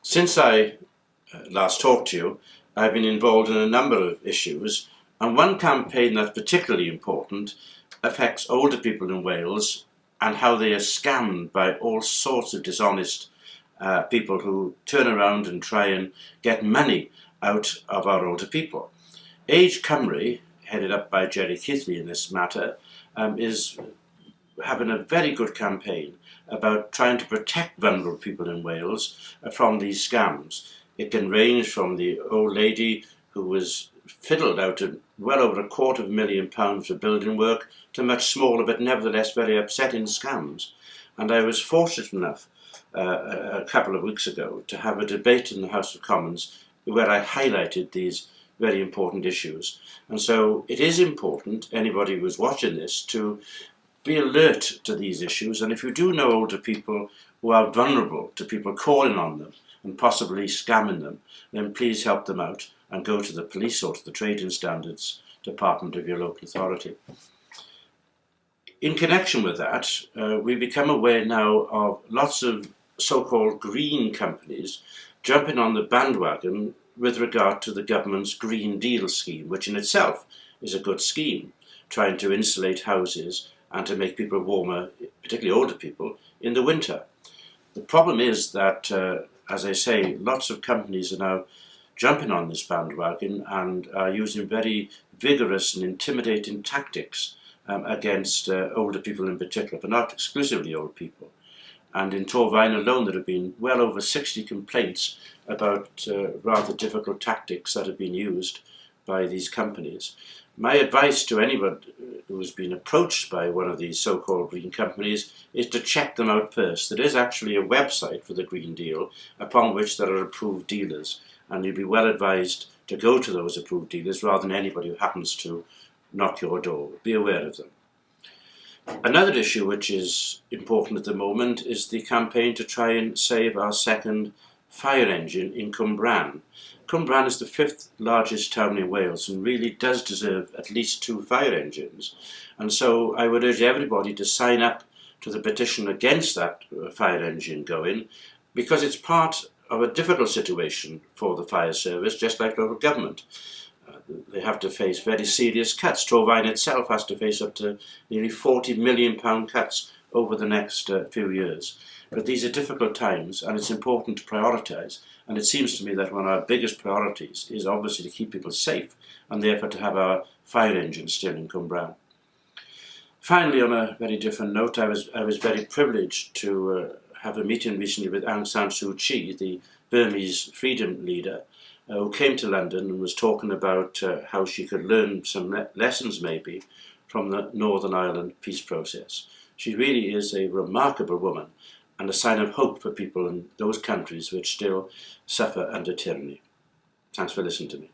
Since I last talked to you, I've been involved in a number of issues, and one campaign that's particularly important affects older people in Wales and how they are scammed by all sorts of dishonest people who turn around and try and get money out of our older people. Age Cymru, headed up by Jerry Keithley in this matter, is having a very good campaign about trying to protect vulnerable people in Wales from these scams. It can range from the old lady who was fiddled out of well over £250,000 for building work to much smaller but nevertheless very upsetting scams. And I was fortunate enough a couple of weeks ago to have a debate in the House of Commons where I highlighted these very important issues. And so it is important, anybody who's watching this, to be alert to these issues, and if you do know older people who are vulnerable to people calling on them and possibly scamming them, then please help them out and go to the police or to the Trading Standards Department of your local authority. In connection with that, we become aware now of lots of so-called green companies jumping on the bandwagon with regard to the government's Green Deal scheme, which in itself is a good scheme, trying to insulate houses and to make people warmer, particularly older people, in the winter. The problem is that, as I say, lots of companies are now jumping on this bandwagon and are using very vigorous and intimidating tactics against older people in particular, but not exclusively old people. And in Torfaen alone, there have been well over 60 complaints about rather difficult tactics that have been used by these companies. My advice to anyone who has been approached by one of these so-called green companies is to check them out first. There is actually a website for the Green Deal upon which there are approved dealers, and you'd be well advised to go to those approved dealers rather than anybody who happens to knock your door. Be aware of them. Another issue which is important at the moment is the campaign to try and save our second fire engine in Cwmbran. Cwmbran is the 5th largest town in Wales and really does deserve at least 2 fire engines. And so I would urge everybody to sign up to the petition against that fire engine going, because it's part of a difficult situation for the fire service, just like local government. They have to face very serious cuts. Torfaen itself has to face up to nearly £40 million cuts over the next few years. But these are difficult times, and it's important to prioritise. And it seems to me that one of our biggest priorities is obviously to keep people safe, and therefore to have our fire engines still in Cwmbran. Finally, on a very different note, I was very privileged to have a meeting recently with Aung San Suu Kyi, the Burmese freedom leader, who came to London and was talking about how she could learn some lessons maybe from the Northern Ireland peace process. She really is a remarkable woman and a sign of hope for people in those countries which still suffer under tyranny. Thanks for listening to me.